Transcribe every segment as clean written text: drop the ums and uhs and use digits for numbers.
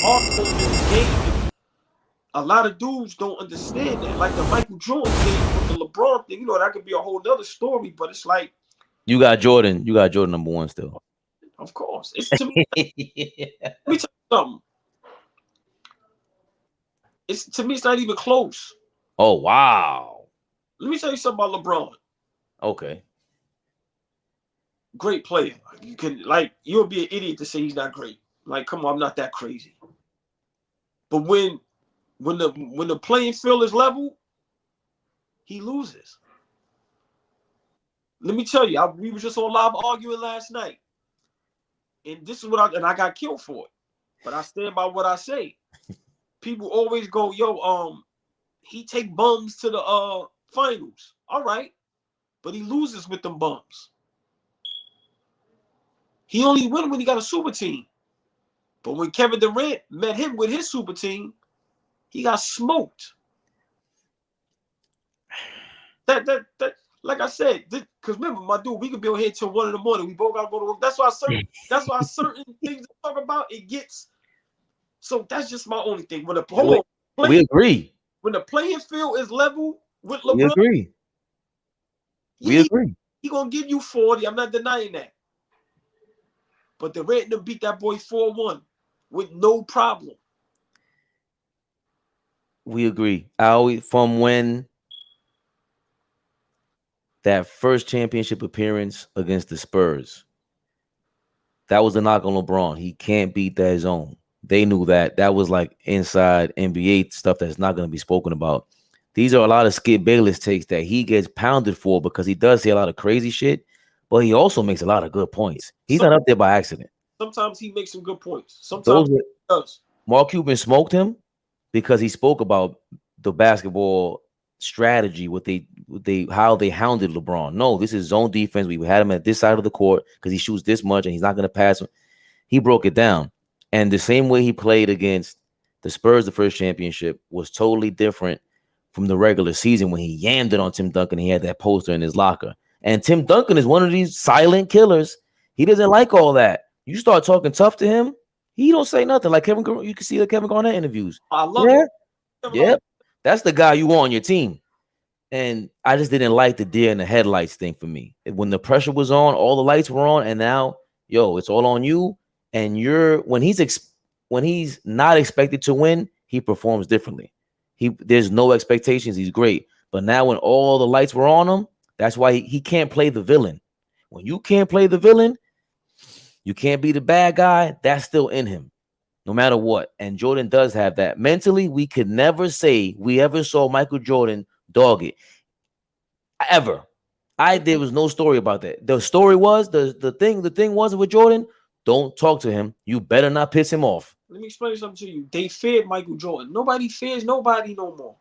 art form in this game. A lot of dudes don't understand that. Like the Michael Jordan thing with the LeBron thing, that could be a whole nother story. But it's like you got Jordan #1 still. Of course, it's to me. Let me tell you something. It's not even close. Oh wow. Let me tell you something about LeBron. Okay. Great player. You'll be an idiot to say he's not great. Like, come on, I'm not that crazy. But when the playing field is level, he loses. Let me tell you, we were just on live arguing last night, and this is what I got killed for it. But I stand by what I say. People always go, he take bums to the finals. All right, but he loses with them bums. He only win when he got a super team. But when Kevin Durant met him with his super team, he got smoked. That like I said, because remember, my dude, we could be on here till 1 in the morning. We both gotta go to work. That's why certain things to talk about, it gets. So that's just my only thing. We agree. When the playing field is level with LeBron, we agree. He gonna give you 40. I'm not denying that. But the Red them beat that boy 4-1 with no problem. We agree. From when that first championship appearance against the Spurs, that was the knock on LeBron. He can't beat that zone. They knew that. That was like inside NBA stuff that's not going to be spoken about. These are a lot of Skip Bayless takes that he gets pounded for because he does say a lot of crazy shit, but he also makes a lot of good points. He's not up there by accident. Sometimes he makes some good points. Sometimes he does. Mark Cuban smoked him because he spoke about the basketball strategy, how they hounded LeBron. No, this is zone defense. We had him at this side of the court because he shoots this much and he's not going to pass him. He broke it down. And the same way he played against the Spurs, the first championship, was totally different from the regular season when he yammed it on Tim Duncan. He had that poster in his locker. And Tim Duncan is one of these silent killers. He doesn't like all that. You start talking tough to him, he don't say nothing. Like Kevin, you can see the Kevin Garnett interviews. I love it. Yep. That's the guy you want on your team. And I just didn't like the deer in the headlights thing for me. When the pressure was on, all the lights were on, and now, it's all on you. And when he's not expected to win, he performs differently. There's no expectations. He's great. But now when all the lights were on him, that's why he can't play the villain. When you can't play the villain, you can't be the bad guy. That's still in him, no matter what. And Jordan does have that. Mentally, we could never say we ever saw Michael Jordan dog it. Ever. There was no story about that. The story was, the thing was with Jordan, don't talk to him. You better not piss him off. Let me explain something to you. They feared Michael Jordan. Nobody fears nobody no more.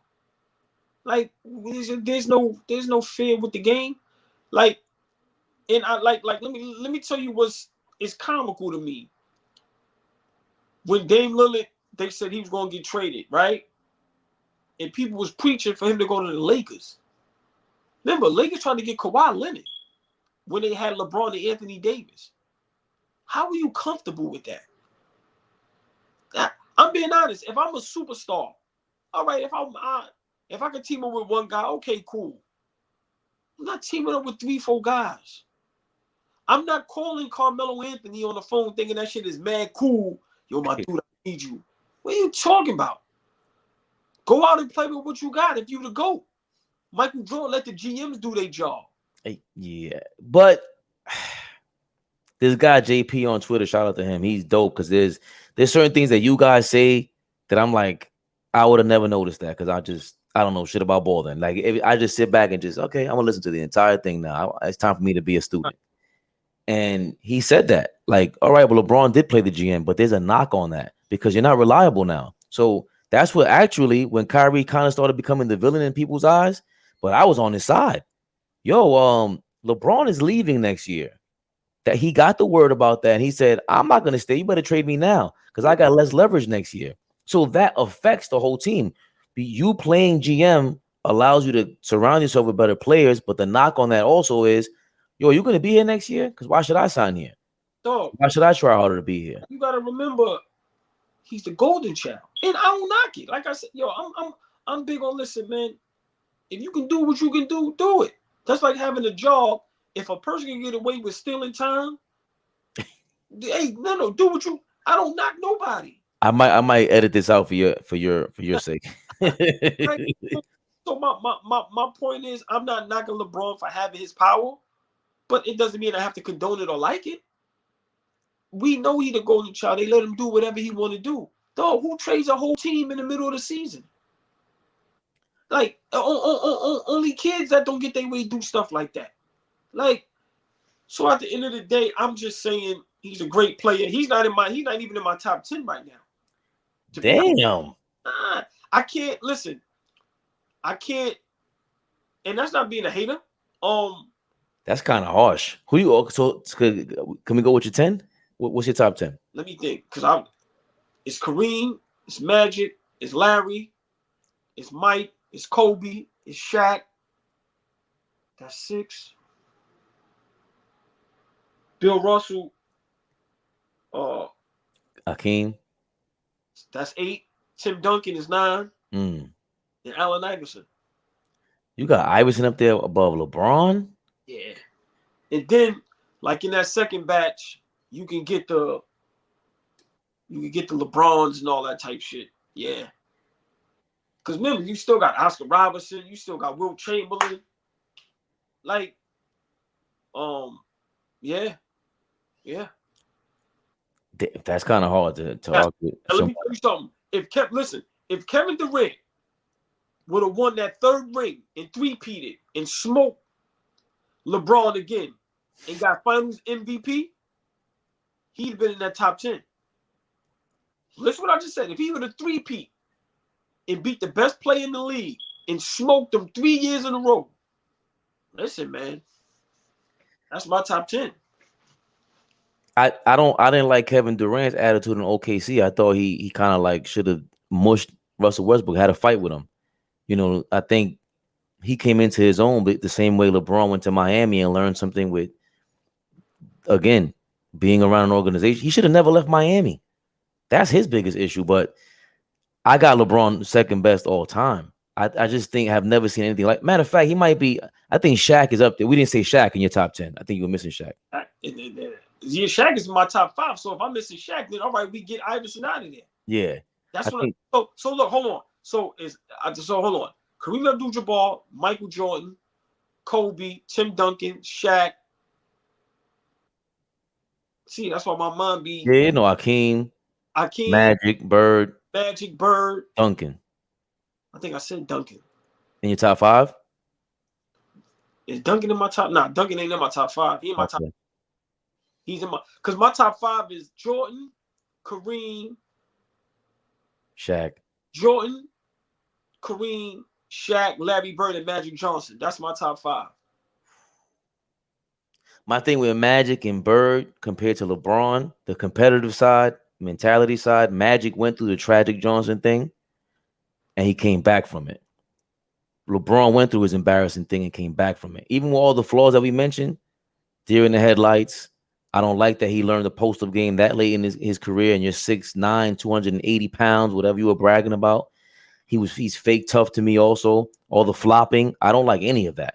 Like, there's no fear with the game. Like, and I let me tell you it's comical to me. When Dame Lillard, they said he was gonna get traded, right? And people was preaching for him to go to the Lakers. Remember, Lakers trying to get Kawhi Leonard when they had LeBron and Anthony Davis. How are you comfortable with that? I'm being honest. If I'm a superstar, all right. If I can team up with one guy, okay, cool. I'm not teaming up with 3-4 guys. I'm not calling Carmelo Anthony on the phone thinking that shit is mad cool. Yo, my dude, I need you. What are you talking about? Go out and play with what you got if you the GOAT. Michael Jordan let the GMs do their job. Yeah, but this guy JP on Twitter, shout out to him. He's dope because there's certain things that you guys say that I'm like, I would have never noticed that because I don't know shit about ball then. Like if I just sit back and okay, I'm gonna listen to the entire thing now. It's time for me to be a student. And he said that, like, all right, well, LeBron did play the GM, but there's a knock on that because you're not reliable now. So that's what actually when Kyrie kind of started becoming the villain in people's eyes, but I was on his side. LeBron is leaving next year. That he got the word about that. And he said, I'm not going to stay. You better trade me now because I got less leverage next year. So that affects the whole team. You playing GM allows you to surround yourself with better players. But the knock on that also is, you're going to be here next year? Because why should I sign here? Dog, why should I try harder to be here? You got to remember, he's the golden child, and I don't knock it. Like I said, yo, I'm big on listen, man. If you can do what you can do it. That's like having a job. If a person can get away with stealing time, hey, no, do what you. I don't knock nobody. I might edit this out for your sake. Like, so my point is, I'm not knocking LeBron for having his power, but it doesn't mean I have to condone it or like it. We know he the golden child. They let him do whatever he want to do. Dog, who trades a whole team in the middle of the season? Like only kids that don't get their way do stuff like that. Like, so at the end of the day, I'm just saying he's a great player. He's not even in my top 10 right now. Damn. I can't listen. I can't, and that's not being a hater. That's kind of harsh. Who you? So can we go with your 10? What's your top 10? Let me think, it's Kareem, it's Magic, it's Larry, it's Mike, it's Kobe, it's Shaq. That's 6. Bill Russell. Akeem. That's 8. Tim Duncan is 9. And Allen Iverson. You got Iverson up there above LeBron? Yeah. And then, like in that second batch, you can get the LeBrons and all that type shit. Yeah. Because remember, you still got Oscar Robertson, you still got Wilt Chamberlain. Like, yeah. That's kind of hard to argue. Let me tell you something. If Kevin Durant would have won that 3rd ring and 3-peated and smoked LeBron again and got Finals MVP, he'd been in that top 10. Listen what I just said. If he would have 3-peat and beat the best player in the league and smoked them 3 years in a row, listen, man, that's my top 10. I didn't like Kevin Durant's attitude in OKC. I thought he kind of like should have mushed Russell Westbrook, had a fight with him. You know, I think he came into his own, but the same way LeBron went to Miami and learned something with, again, being around an organization. He should have never left Miami. That's his biggest issue. But I got LeBron second best all time. I just think I've never seen anything like. Matter of fact, he might be. I think Shaq is up there. We didn't say Shaq in your top 10. I think you were missing Shaq. Yeah, Shaq is in my top 5. So if I'm missing Shaq, then all right, we get Iverson out of there. Yeah, that's what. So look, hold on. So hold on. Kareem Abdul-Jabbar, Michael Jordan, Kobe, Tim Duncan, Shaq. See, that's why my mind be. Yeah, no, Akeem, Magic, Bird, Duncan. I think I said Duncan. In your top 5? Is Duncan in my top? Nah, Duncan ain't in my top 5. He in my top. He's in my, because my top 5 is Jordan, Kareem, Shaq. Jordan, Kareem, Shaq, Larry Bird, and Magic Johnson. That's my top 5. My thing with Magic and Bird compared to LeBron, the competitive side, mentality side, Magic went through the tragic Johnson thing, and he came back from it. LeBron went through his embarrassing thing and came back from it. Even with all the flaws that we mentioned, deer in the headlights, I don't like that he learned the post-up game that late in his career, and you're 6'9", 280 pounds, whatever you were bragging about. He's fake tough to me also. All the flopping, I don't like any of that.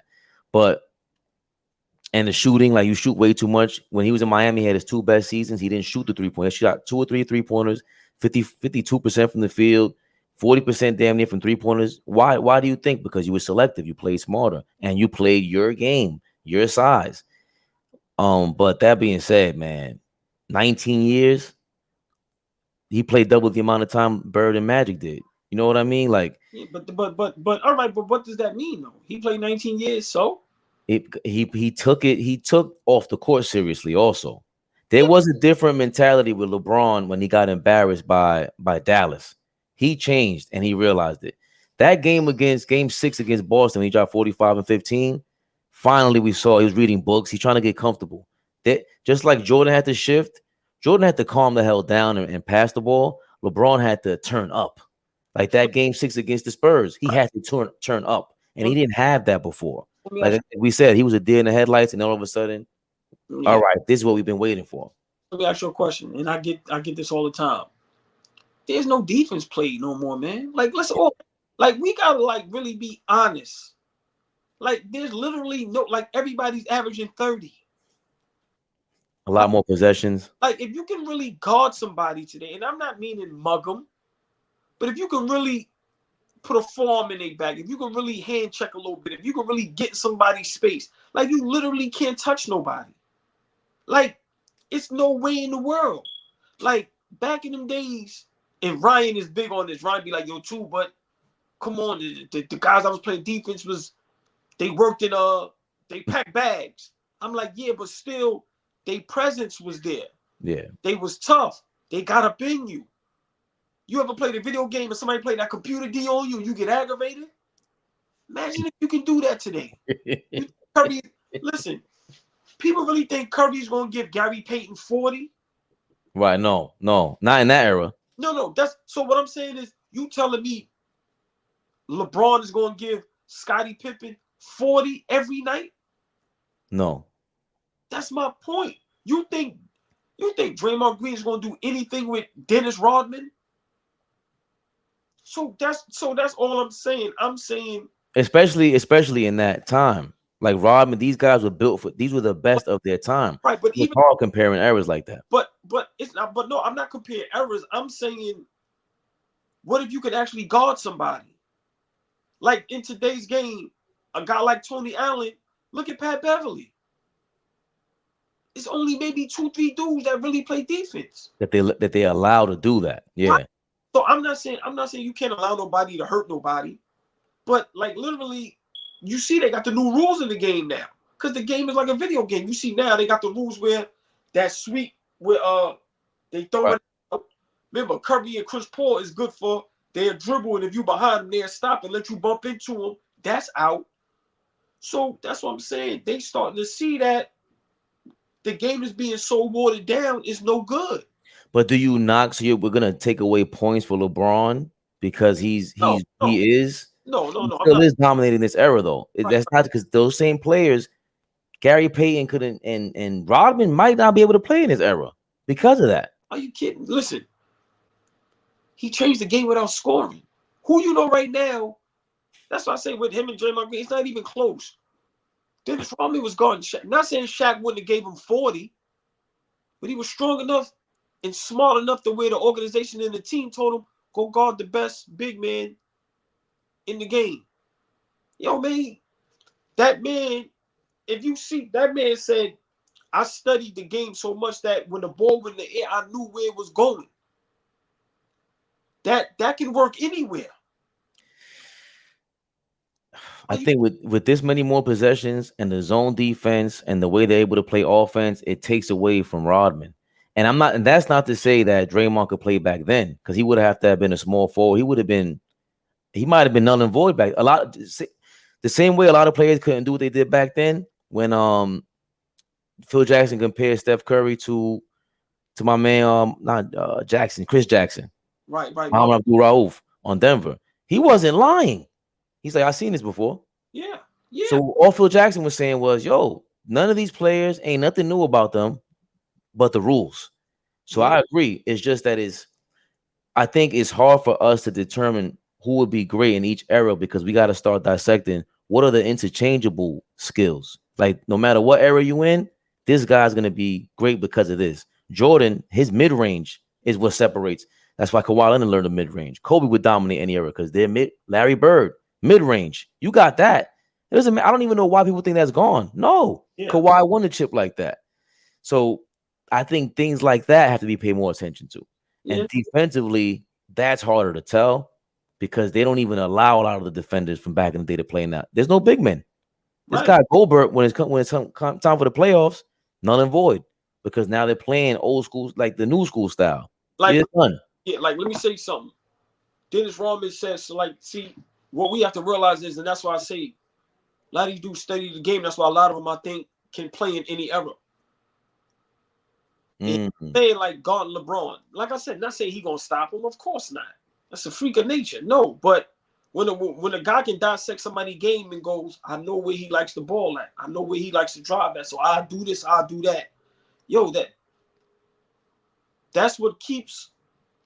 And the shooting, like you shoot way too much. When he was in Miami, he had his 2 best seasons. He didn't shoot the 3-pointers. He shot 2 or 3 3-pointers, 52% from the field, 40% damn near from 3-pointers. Why do you think? Because you were selective. You played smarter, and you played your game, your size. But that being said, man, 19 years, he played double the amount of time Bird and Magic did. You know what I mean? Like, yeah, but all right, but what does that mean though? He played 19 years, so he took off the court seriously. Also, there was a different mentality with LeBron when he got embarrassed by Dallas. He changed and he realized it. That game 6 against Boston, when he dropped 45 and 15. Finally, we saw he was reading books. He's trying to get comfortable. Just like Jordan had to shift, Jordan had to calm the hell down and pass the ball. LeBron had to turn up. Like that game 6 against the Spurs, he had to turn up, and he didn't have that before. Like we said, he was a deer in the headlights, and then all of a sudden, all right, this is what we've been waiting for. Let me ask you a question, and I get this all the time. There's no defense played no more, man. Like let's all like we gotta like really be honest. Like there's literally no like everybody's averaging 30. A lot more possessions. Like if you can really guard somebody today, and I'm not meaning mug them, but if you can really put a forearm in their back, if you can really hand check a little bit, if you can really get somebody's space, like you literally can't touch nobody. Like it's no way in the world. Like back in them days, and Ryan is big on this. Ryan be like, yo, too, but come on, the guys I was playing defense was they worked in they packed bags. I'm like, yeah, but still, their presence was there. Yeah. They was tough. They got up in you. You ever played a video game and somebody played that computer D on you and you get aggravated? Imagine if you can do that today. Curry, listen, people really think Curry's gonna give Gary Payton 40? Right, no, not in that era. No, that's so what I'm saying is you telling me LeBron is gonna give Scottie Pippen 40 every night? No. That's my point. You think Draymond Green is gonna do anything with Dennis Rodman? So that's all I'm saying. I'm saying especially in that time. Like Rodman, these guys were built for these were the best of their time. Right, but it's hard comparing eras like that. But it's not, but no, I'm not comparing eras. I'm saying what if you could actually guard somebody? Like in today's game, a guy like Tony Allen, look at Pat Beverly. It's only maybe 2-3 dudes that really play defense. That they allow to do that. Yeah. Right. So I'm not saying you can't allow nobody to hurt nobody, but like literally, you see they got the new rules in the game now because the game is like a video game. You see now they got the rules where that sweep where they throw it out. Remember, Curry and Chris Paul is good for their dribble, and if you behind them, they'll stop and let you bump into them. That's out. So that's what I'm saying. They starting to see that the game is being so watered down. It's no good. But do you knock? So we're gonna take away points for LeBron because he is. No. He still is dominating this era though. Right. That's not because those same players, Gary Payton couldn't, and Rodman might not be able to play in his era because of that. Are you kidding? Listen, he changed the game without scoring. Who you know right now? That's why I say with him and Draymond Green, it's not even close. Dennis Rodman was guarding Shaq. Not saying Shaq wouldn't have gave him 40, but he was strong enough and smart enough to where the organization and the team told him, go guard the best big man in the game. Yo, man, that man, if you see, that man said, I studied the game so much that when the ball was in the air, I knew where it was going. That can work anywhere. I think with this many more possessions and the zone defense and the way they're able to play offense, it takes away from Rodman. And that's not to say that Draymond could play back then, because he would have to have been a small forward. He might have been null and void back. The same way a lot of players couldn't do what they did back then when Phil Jackson compared Steph Curry to my man Chris Jackson. Right. Muhammad Abdul-Rauf on Denver. He wasn't lying. He's like, I've seen this before. Yeah. So all Phil Jackson was saying was, yo, none of these players, ain't nothing new about them but the rules. So I agree. It's just that I think it's hard for us to determine who would be great in each era because we got to start dissecting what are the interchangeable skills. Like no matter what era you in, this guy's going to be great because of this. Jordan, his mid-range is what separates. That's why Kawhi Leonard learned the mid-range. Kobe would dominate any era because they're Larry Bird, mid-range. You got that. I don't even know why people think that's gone. No. Yeah. Kawhi won the chip like that. So I think things like that have to be paid more attention to. Yeah. And defensively, that's harder to tell because they don't even allow a lot of the defenders from back in the day to play now. There's no big men. This guy Goldberg, when it's time for the playoffs, null and void because now they're playing old school, like the new school style. Like let me say something. Dennis Rodman says, see, what we have to realize is, and that's why I say a lot of these dudes study the game. That's why a lot of them, I think, can play in any era. Saying like guard LeBron, like I said, not saying he gonna stop him. Of course not. That's a freak of nature. No, but when a guy can dissect somebody's game and goes, I know where he likes the ball at. I know where he likes to drive at. So I do this, I do that. Yo, that's what keeps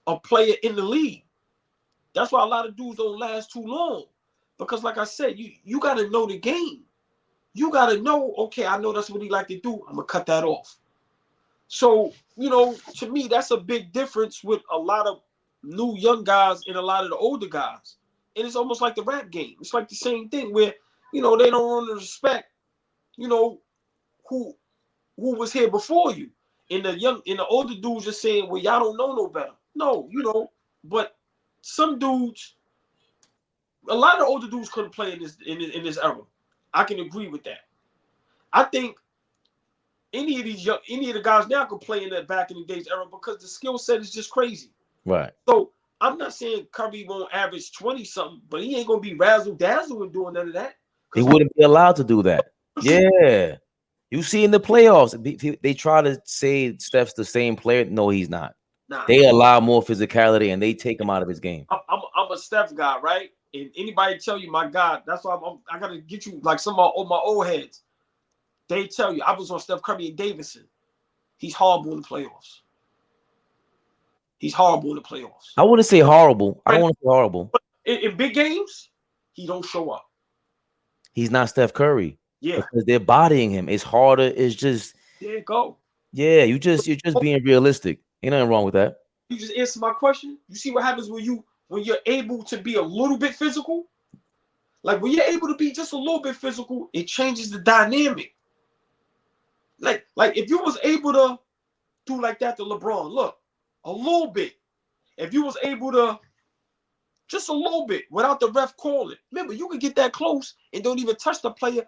a player in the league. That's why a lot of dudes don't last too long. Because like I said, you got to know the game. You got to know, okay, I know that's what he like to do. I'm going to cut that off. So, you know, to me, that's a big difference with a lot of new young guys and a lot of the older guys. And it's almost like the rap game. It's like the same thing where, you know, they don't want to respect, you know, who was here before you. And the older dudes just saying, well, y'all don't know no better. No, you know, but some dudes, a lot of the older dudes couldn't play in this era. I can agree with that. I think any of the guys now could play in that back in the days era because the skill set is just crazy. Right. So I'm not saying Curry won't average 20 something, but he ain't gonna be razzle dazzle and doing none of that. He wouldn't be allowed to do that. Yeah. You see in the playoffs, they try to say Steph's the same player. No, he's not. Nah, they allow more physicality and they take him out of his game. I'm a Steph guy, right? And anybody tell you, my God, that's why I gotta get you like some of my old heads. They tell you I was on Steph Curry and Davidson. He's horrible in the playoffs. He's horrible in the playoffs. I wouldn't say horrible. I don't want to say horrible. But in big games, he don't show up. He's not Steph Curry. Yeah, because they're bodying him. It's harder. It's just there you go. Yeah, you're just being realistic. Ain't nothing wrong with that. You just answer my question. You see what happens when you're able to be a little bit physical? Like when you're able to be just a little bit physical, it changes the dynamic. Like if you was able to do like that to LeBron, look, a little bit. If you was able to just a little bit without the ref calling. Remember, you could get that close and don't even touch the player.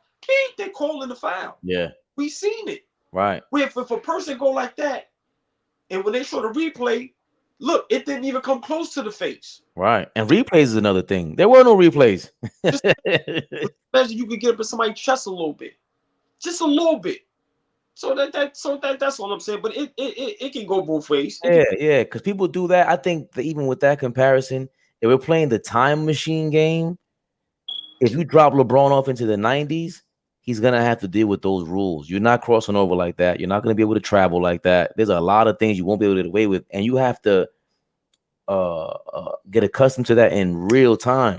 They calling the foul. Yeah. We seen it. Right. Where if a person go like that, and when they show the replay, look, it didn't even come close to the face. Right. And replays is another thing. There were no replays. Imagine you could get up in somebody's chest a little bit. Just a little bit. So that's all I'm saying. But it can go both ways. Yeah, because people do that. I think that even with that comparison, if we're playing the time machine game, if you drop LeBron off into the 90s, he's going to have to deal with those rules. You're not crossing over like that. You're not going to be able to travel like that. There's a lot of things you won't be able to get away with. And you have to get accustomed to that in real time.